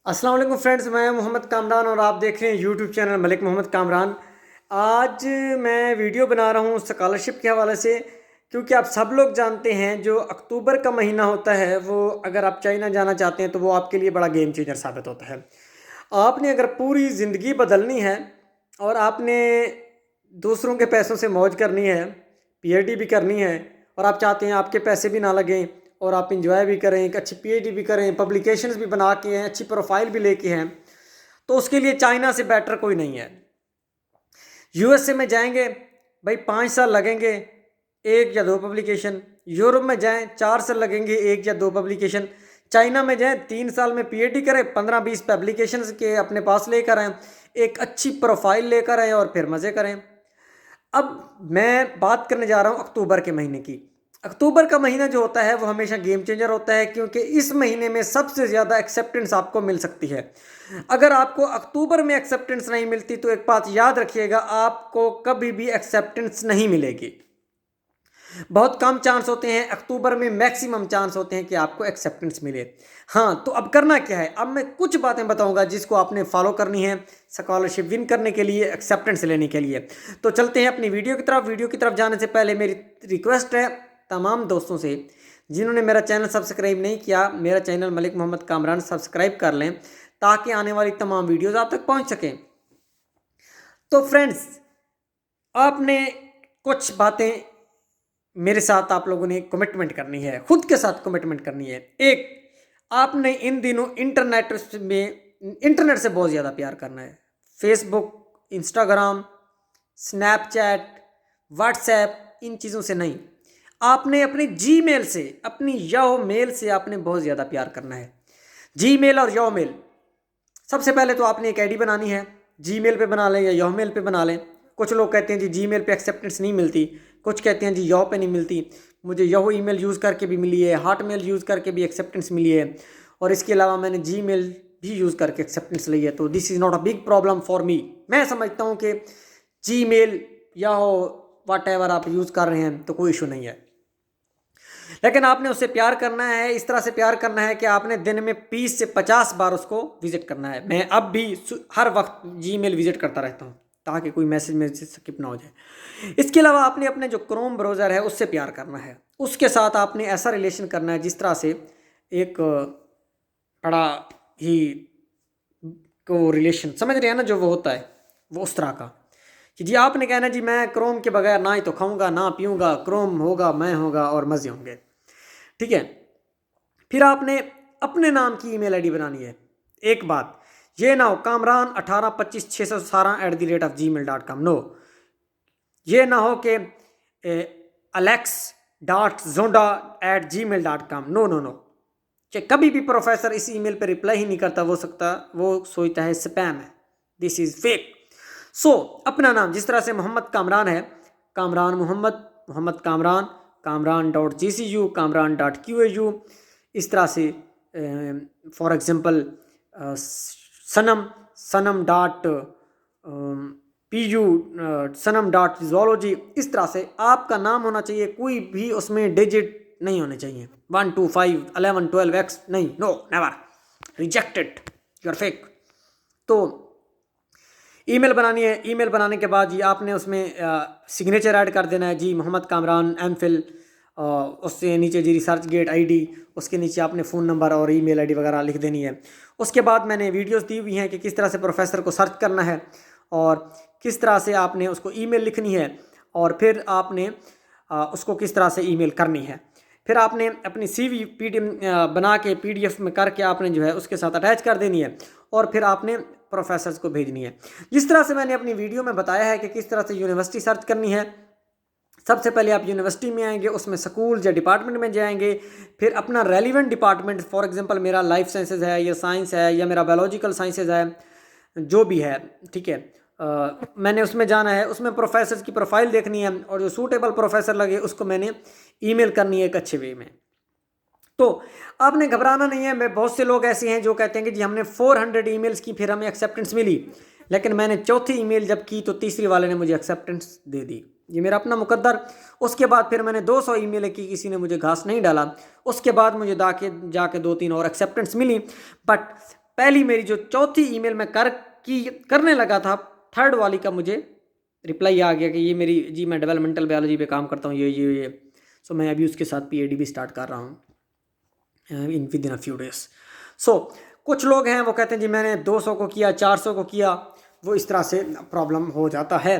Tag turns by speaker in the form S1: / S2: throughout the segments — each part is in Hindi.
S1: अस्सलाम वालेकुम फ्रेंड्स, मैं मोहम्मद कामरान और आप देख रहे हैं यूट्यूब चैनल मलिक मोहम्मद कामरान। आज मैं वीडियो बना रहा हूँ स्कॉलरशिप के हवाले से, क्योंकि आप सब लोग जानते हैं जो अक्टूबर का महीना होता है वो अगर आप चाइना जाना चाहते हैं तो वो आपके लिए बड़ा गेम चेंजर साबित होता है। आपने अगर पूरी ज़िंदगी बदलनी है और आपने दूसरों के पैसों से मौज करनी है, पीएचडी भी करनी है और आप चाहते हैं आपके पैसे भी ना लगें और आप इंजॉय भी करें, एक अच्छी पीएचडी भी करें, पब्लिकेशंस भी बना के हैं, अच्छी प्रोफाइल भी लेके हैं, तो उसके लिए चाइना से बेटर कोई नहीं है। यूएसए में जाएंगे भाई 5 साल लगेंगे, एक या दो पब्लिकेशन। यूरोप में जाएं 4 साल लगेंगे, एक या दो पब्लिकेशन। चाइना में जाएं 3 साल में पीएचडी करें, 15-20 पब्लिकेशन के अपने पास लेकर आएँ, एक अच्छी प्रोफाइल लेकर आएँ और फिर मज़े करें। अब मैं बात करने जा रहा हूँ अक्टूबर के महीने की। अक्टूबर का महीना जो होता है वो हमेशा गेम चेंजर होता है, क्योंकि इस महीने में सबसे ज़्यादा एक्सेप्टेंस आपको मिल सकती है। अगर आपको अक्टूबर में एक्सेप्टेंस नहीं मिलती तो एक बात याद रखिएगा, आपको कभी भी एक्सेप्टेंस नहीं मिलेगी। बहुत कम चांस होते हैं, अक्टूबर में मैक्सिमम चांस होते हैं कि आपको एक्सेप्टेंस मिले। हाँ, तो अब करना क्या है, अब मैं कुछ बातें बताऊंगा जिसको आपने फॉलो करनी है स्कॉलरशिप विन करने के लिए, एक्सेप्टेंस लेने के लिए। तो चलते हैं अपनी वीडियो की तरफ। वीडियो की तरफ जाने से पहले मेरी रिक्वेस्ट है तमाम दोस्तों से, जिन्होंने मेरा चैनल सब्सक्राइब नहीं किया, मेरा चैनल मलिक मोहम्मद कामरान सब्सक्राइब कर लें ताकि आने वाली तमाम वीडियोज़ आप तक पहुँच सकें। तो फ्रेंड्स, आपने कुछ बातें मेरे साथ आप लोगों ने कमिटमेंट करनी है, खुद के साथ कमिटमेंट करनी है। एक, आपने इन दिनों इंटरनेट से बहुत ज़्यादा प्यार करना है। फेसबुक, इंस्टाग्राम, स्नैपचैट, व्हाट्सएप, इन चीज़ों से नहीं। आपने अपनी जीमेल से, अपनी याहू मेल से आपने बहुत ज़्यादा प्यार करना है। जीमेल और याहू मेल, सबसे पहले तो आपने एक आईडी बनानी है। जीमेल पे बना लें या याहू मेल पे बना लें। कुछ लोग कहते हैं जी जीमेल पे एक्सेप्टेंस नहीं मिलती, कुछ कहते हैं जी याहू पे नहीं मिलती। मुझे याहू ईमेल यूज़ करके भी मिली है, हॉटमेल यूज़ करके भी एक्सेप्टेंस मिली है, और इसके अलावा मैंने जीमेल भी यूज़ करके एक्सेप्टेंस ली है। तो this is not a big problem for मी। मैं समझता हूँ कि जीमेल, याहू, वट एवर आप यूज़ कर रहे हैं तो कोई इशू नहीं है। लेकिन आपने उससे प्यार करना है, इस तरह से प्यार करना है कि आपने दिन में 20 से 50 बार उसको विजिट करना है। मैं अब भी हर वक्त जीमेल विजिट करता रहता हूँ ताकि कोई मैसेज स्किप ना हो जाए। इसके अलावा आपने अपने जो क्रोम ब्राउज़र है उससे प्यार करना है। उसके साथ आपने ऐसा रिलेशन करना है जिस तरह से एक बड़ा ही को रिलेशन, समझ रहे हैं ना, जो वो होता है वो उस तरह का कि जी आपने कहना जी मैं क्रोम के बगैर ना ही तो खाऊंगा ना पीऊंगा, क्रोम होगा, मैं होगा और मज़े होंगे। ठीक है। फिर आपने अपने नाम की ईमेल आईडी बनानी है। एक बात ये ना हो kamran18256118@gmail.com, नो। ये ना हो कि alex.zonda@gmail.com, नो नो नो। कि कभी भी प्रोफेसर इस ईमेल पर रिप्लाई ही नहीं करता, वो सोचता है स्पैम है। This is fake. सो अपना नाम जिस तरह से मोहम्मद कामरान है, कामरान मोहम्मद, मोहम्मद कामरान, कामरान.gcu, कामरान.qau, इस तरह से फॉर एग्जांपल सनम, सनम.पीयू, सनम.zoology, इस तरह से आपका नाम होना चाहिए। कोई भी उसमें डिजिट नहीं होने चाहिए, 1 2 5 11 12 x नहीं, no, never, rejected, you are fake. तो ईमेल बनानी है। ईमेल बनाने के बाद जी आपने उसमें सिग्नेचर ऐड कर देना है जी मोहम्मद कामरान एमफिल, उससे नीचे जी रिसर्च गेट आईडी, उसके नीचे आपने फ़ोन नंबर और ईमेल आईडी वगैरह लिख देनी है। उसके बाद मैंने वीडियोस दी हुई हैं कि किस तरह से प्रोफेसर को सर्च करना है और किस तरह से आपने उसको ईमेल लिखनी है, और फिर आपने उसको किस तरह से ईमेल करनी है। फिर आपने अपनी सीवी बना के पीडीएफ में करके आपने जो है उसके साथ अटैच कर देनी है, और फिर आपने प्रोफेसर्स को भेजनी है। जिस तरह से मैंने अपनी वीडियो में बताया है कि किस तरह से यूनिवर्सिटी सर्च करनी है। सबसे पहले आप यूनिवर्सिटी में आएंगे, उसमें स्कूल या डिपार्टमेंट में जाएंगे, फिर अपना रेलिवेंट डिपार्टमेंट, फॉर एग्जांपल मेरा लाइफ साइंसेज है या साइंस है या मेरा बायोलॉजिकल साइंसेज है, जो भी है, ठीक है, मैंने उसमें जाना है। उसमें प्रोफेसर की प्रोफाइल देखनी है और जो सूटेबल प्रोफेसर लगे उसको मैंने ईमेल करनी है एक अच्छे वे में। तो आपने घबराना नहीं है। मैं बहुत से लोग ऐसे हैं जो कहते हैं कि जी हमने 400 ईमेल्स की, फिर हमें एक्सेप्टेंस मिली, लेकिन मैंने चौथी ईमेल जब की तो तीसरी वाले ने मुझे एक्सेप्टेंस दे दी। ये मेरा अपना मुकद्दर। उसके बाद फिर मैंने 200 ईमेलें की, किसी ने मुझे घास नहीं डाला। उसके बाद मुझे जाके 2-3 और एक्सेप्टेंस मिली, बट पहली मेरी जो चौथी ईमेल मैं करने लगा था, थर्ड वाली का मुझे रिप्लाई आ गया कि ये मेरी जी मैं डेवलपमेंटल बायोलॉजी पे काम करता हूँ, ये सो मैं अभी उसके साथ पीएचडी भी स्टार्ट कर रहा हूँ in within a few days. So कुछ लोग हैं वो कहते हैं जी मैंने 200 को किया, 400 को किया, वो इस तरह से प्रॉब्लम हो जाता है।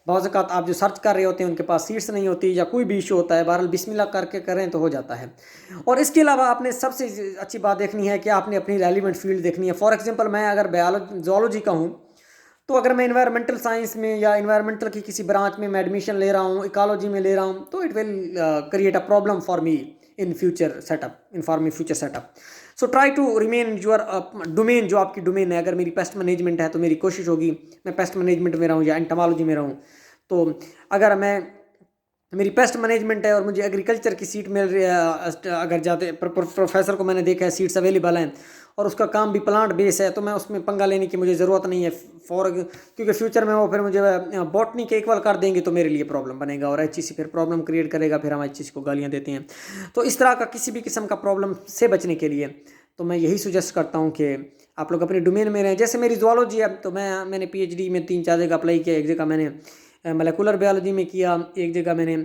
S1: बहुत ज़्यादा आप जो सर्च कर रहे होते हैं उनके पास सीट्स नहीं होती या कोई भी इशू होता है, बहरहाल बिस्मिल्लाह करके करें तो हो जाता है। और इसके अलावा आपने सबसे अच्छी बात देखनी है कि आपने अपनी रेलिवेंट फील्ड देखनी है। फॉर एग्जांपल मैं अगर जूलॉजी का हूँ तो अगर मैं इन्वायरमेंटल साइंस में या इन्वायरमेंटल की किसी ब्रांच में मैं एडमिशन ले रहा हूँ, इकोलॉजी में ले रहा हूँ, तो it will create a problem for me in future setup. So try to remain your domain, जो आपकी डोमेन है। अगर मेरी पेस्ट मैनेजमेंट है तो मेरी कोशिश होगी मैं पेस्ट मैनेजमेंट में रहूँ या एंटोमोलॉजी में रहूँ। तो अगर मेरी पेस्ट मैनेजमेंट है और मुझे एग्रीकल्चर की सीट मिल रही है, अगर जाते प्रोफेसर को मैंने देखा है सीट्स अवेलेबल हैं और उसका काम भी प्लांट बेस है, तो मैं उसमें पंगा लेने की मुझे ज़रूरत नहीं है क्योंकि फ्यूचर में वो फिर मुझे बॉटनी के इक्वल कर देंगे तो मेरे लिए प्रॉब्लम बनेगा और एचईसी फिर प्रॉब्लम क्रिएट करेगा, फिर हम एचईसी को गालियाँ देते हैं। तो इस तरह का किसी भी किस्म का प्रॉब्लम से बचने के लिए तो मैं यही सुजेस्ट करता हूँ कि आप लोग अपने डोमेन में रहें। जैसे मेरी जूलॉजी है तो मैंने पीएचडी में 3-4 जगह अप्लाई किया। एक जगह मैंने मोलेकुलर बायोलॉजी में किया, एक जगह मैंने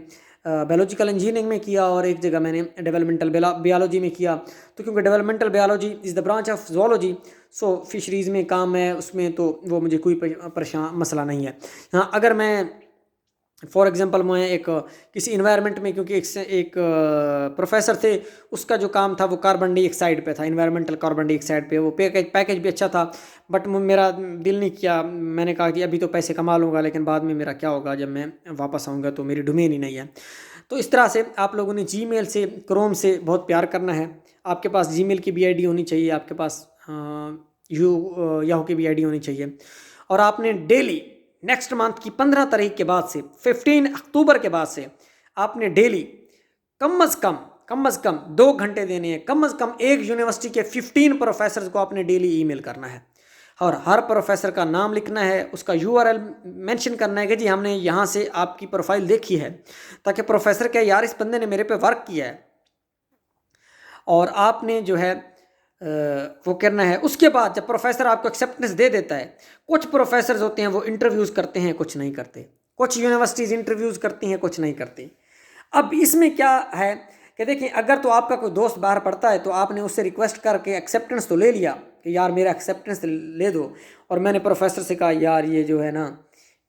S1: बायोलॉजिकल इंजीनियरिंग में किया और एक जगह मैंने डेवलपमेंटल बायोलॉजी में किया। तो क्योंकि developmental biology is the branch of zoology, so fisheries में काम है उसमें, तो वो मुझे कोई परेशान मसला नहीं है। हाँ, अगर मैं फॉर एग्जांपल मैं किसी इन्वायरमेंट में, क्योंकि एक प्रोफेसर थे, उसका जो काम था वो कार्बन डाइऑक्साइड पे था, इन्वायरमेंटल कार्बन डाइऑक्साइड पे। वो पैकेज भी अच्छा था, बट मेरा दिल नहीं किया। मैंने कहा कि अभी तो पैसे कमा लूँगा, लेकिन बाद में मेरा क्या होगा जब मैं वापस आऊँगा, तो मेरी डोमेन ही नहीं है। तो इस तरह से आप लोगों ने जीमेल से, क्रोम से बहुत प्यार करना है। आपके पास जीमेल की भी आईडी होनी चाहिए, आपके पास याहू की भी आईडी होनी चाहिए। और आपने डेली नेक्स्ट मंथ की 15 तारीख के बाद से 15 अक्टूबर के बाद से आपने डेली कम अज़ कम 2 घंटे देने हैं। कम अज़ कम एक यूनिवर्सिटी के 15 प्रोफेसर को आपने डेली ईमेल करना है और हर प्रोफेसर का नाम लिखना है, उसका यूआरएल मेंशन करना है कि जी हमने यहाँ से आपकी प्रोफाइल देखी है, ताकि प्रोफेसर कहे यार इस बंदे ने मेरे पे वर्क किया है। और आपने जो है वो करना है। उसके बाद जब प्रोफेसर आपको एक्सेप्टेंस दे देता है, कुछ प्रोफेसर्स होते हैं वो इंटरव्यूज़ करते हैं, कुछ नहीं करते। कुछ यूनिवर्सिटीज़ इंटरव्यूज़ करती हैं, कुछ नहीं करती। अब इसमें क्या है कि देखिए, अगर तो आपका कोई दोस्त बाहर पढ़ता है तो आपने उससे रिक्वेस्ट करके एक्सेप्टेंस तो ले लिया कि यार मेरा एक्सेप्टेंस ले दो, और मैंने प्रोफेसर से कहा यार ये जो है ना,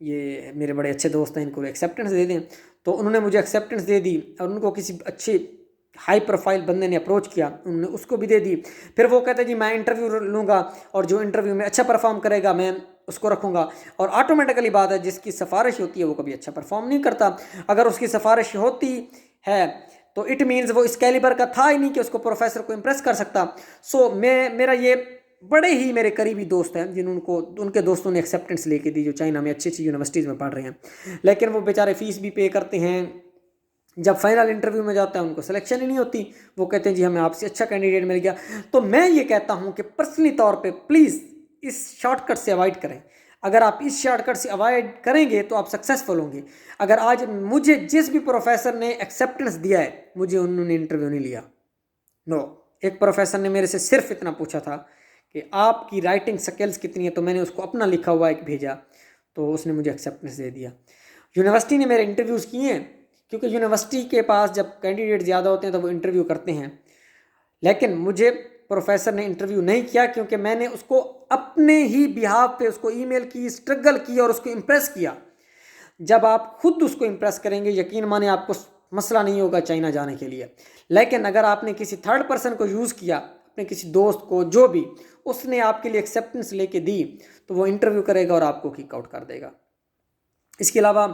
S1: ये मेरे बड़े अच्छे दोस्त हैं, इनको एक्सेप्टेंस दे दें। तो उन्होंने मुझे एक्सेप्टेंस दे दी और उनको किसी अच्छे हाई प्रोफाइल बंदे ने अप्रोच किया, उन्होंने उसको भी दे दी। फिर वो कहते जी मैं इंटरव्यू लूँगा और जो इंटरव्यू में अच्छा परफॉर्म करेगा मैं उसको रखूँगा। और ऑटोमेटिकली बात है, जिसकी सिफारिश होती है वो कभी अच्छा परफॉर्म नहीं करता। अगर उसकी सिफारिश होती है तो इट मीन्स वो इस कैलिबर का था ही नहीं कि उसको प्रोफेसर को इम्प्रेस कर सकता। सो मेरा ये बड़े ही मेरे करीबी दोस्त हैं जिनको उनके दोस्तों ने एक्सेप्टेंस लेके दी, जो चाइना में अच्छी अच्छी यूनिवर्सिटीज़ में पढ़ रहे हैं, लेकिन वो बेचारे फ़ीस भी पे करते हैं। जब फाइनल इंटरव्यू में जाता है उनको सिलेक्शन ही नहीं होती, वो कहते हैं जी हमें आपसे अच्छा कैंडिडेट मिल गया। तो मैं ये कहता हूँ कि पर्सनली तौर पे प्लीज़ इस शॉर्टकट से अवॉइड करें। अगर आप इस शॉर्टकट से अवॉइड करेंगे तो आप सक्सेसफुल होंगे। अगर आज मुझे जिस भी प्रोफेसर ने एक्सेप्टेंस दिया है, मुझे उन्होंने इंटरव्यू नहीं लिया, नो। एक प्रोफेसर ने मेरे से सिर्फ इतना पूछा था कि आपकी राइटिंग स्किल्स कितनी है, तो मैंने उसको अपना लिखा हुआ एक भेजा, तो उसने मुझे एक्सेप्टेंस दे दिया। यूनिवर्सिटी ने मेरे इंटरव्यूज़ किए हैं, क्योंकि यूनिवर्सिटी के पास जब कैंडिडेट ज़्यादा होते हैं तो वो इंटरव्यू करते हैं, लेकिन मुझे प्रोफेसर ने इंटरव्यू नहीं किया, क्योंकि मैंने उसको अपने ही बिहाफ पे उसको ईमेल की, स्ट्रगल की और उसको इम्प्रेस किया। जब आप खुद उसको इम्प्रेस करेंगे, यकीन माने आपको मसला नहीं होगा चाइना जाने के लिए। लेकिन अगर आपने किसी थर्ड पर्सन को यूज़ किया, अपने किसी दोस्त को, जो भी उसने आपके लिए एक्सेप्टेंस लेके दी, तो वो इंटरव्यू करेगा और आपको किक आउट कर देगा। इसके अलावा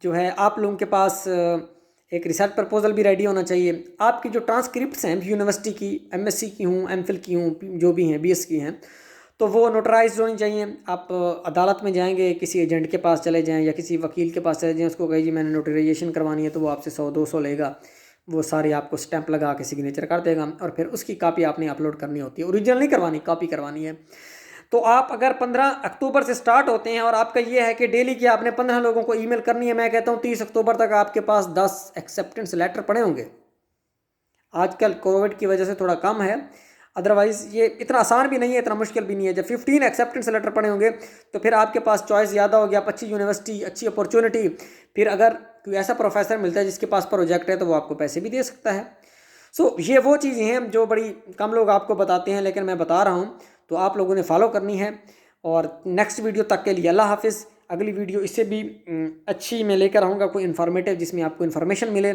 S1: जो है आप लोगों के पास एक रिसर्च प्रपोजल भी रेडी होना चाहिए। आपकी जो ट्रांसक्रिप्ट्स हैं यूनिवर्सिटी की, एमएससी की हूँ, एमफिल की हूँ, जो भी हैं, बीएस की हैं, तो वो नोटराइज होनी चाहिए। आप अदालत में जाएंगे, किसी एजेंट के पास चले जाएं या किसी वकील के पास चले जाएं, उसको कहिए जी मैंने नोटराइजेशन करवानी है, तो वो आपसे 100-200 लेगा। वो सारे आपको स्टैंप लगा के सिग्नेचर कर देगा और फिर उसकी कॉपी आपने अपलोड करनी होती है। ओरिजिनल नहीं करवानी, कॉपी करवानी है। तो आप अगर 15 अक्टूबर से स्टार्ट होते हैं और आपका ये है कि डेली की आपने 15 लोगों को ईमेल करनी है, मैं कहता हूँ 30 अक्टूबर तक आपके पास 10 एक्सेप्टेंस लेटर पड़े होंगे। आजकल कोविड की वजह से थोड़ा कम है, अदरवाइज़ ये इतना आसान भी नहीं है, इतना मुश्किल भी नहीं है। जब 15 एक्सेप्टेंस लेटर पड़े होंगे तो फिर आपके पास चॉइस ज़्यादा होगी, आप अच्छी यूनिवर्सिटी, अच्छी अपॉर्चुनिटी, फिर अगर कोई ऐसा प्रोफेसर मिलता है जिसके पास प्रोजेक्ट है तो वो आपको पैसे भी दे सकता है। सो ये वो चीज़ें हैं जो बड़ी कम लोग आपको बताते हैं, लेकिन मैं बता रहा हूँ, तो आप लोगों ने फॉलो करनी है। और नेक्स्ट वीडियो तक के लिए अल्लाह हाफिज़। अगली वीडियो इससे भी अच्छी मैं लेकर आऊँगा, कोई इन्फॉर्मेटिव, जिसमें आपको इन्फॉर्मेशन मिले।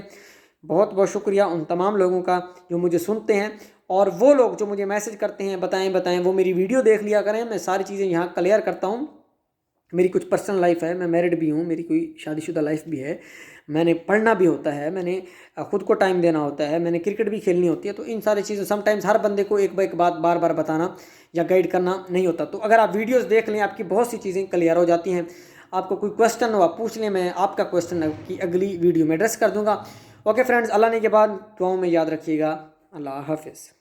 S1: बहुत बहुत शुक्रिया उन तमाम लोगों का जो मुझे सुनते हैं, और वो लोग जो मुझे मैसेज करते हैं बताएं वो मेरी वीडियो देख लिया करें। मैं सारी चीज़ें यहाँ क्लियर करता हूँ। मेरी कुछ पर्सनल लाइफ है, मैं मैरिड भी हूँ, मेरी कोई शादीशुदा लाइफ भी है, मैंने पढ़ना भी होता है, मैंने ख़ुद को टाइम देना होता है, मैंने क्रिकेट भी खेलनी होती है। तो इन सारी चीज़ों, समटाइम्स हर बंदे को एक बात बार बार बताना या गाइड करना नहीं होता। तो अगर आप वीडियोस देख लें, आपकी बहुत सी चीज़ें क्लियर हो जाती हैं। आपको कोई क्वेश्चन हो आप पूछ लें, मैं आपका क्वेश्चन की अगली वीडियो में एड्रेस कर दूँगा। ओके फ्रेंड्स, अल्लाह ने के बाद दुआओं में याद रखिएगा। अल्लाह हाफिज़।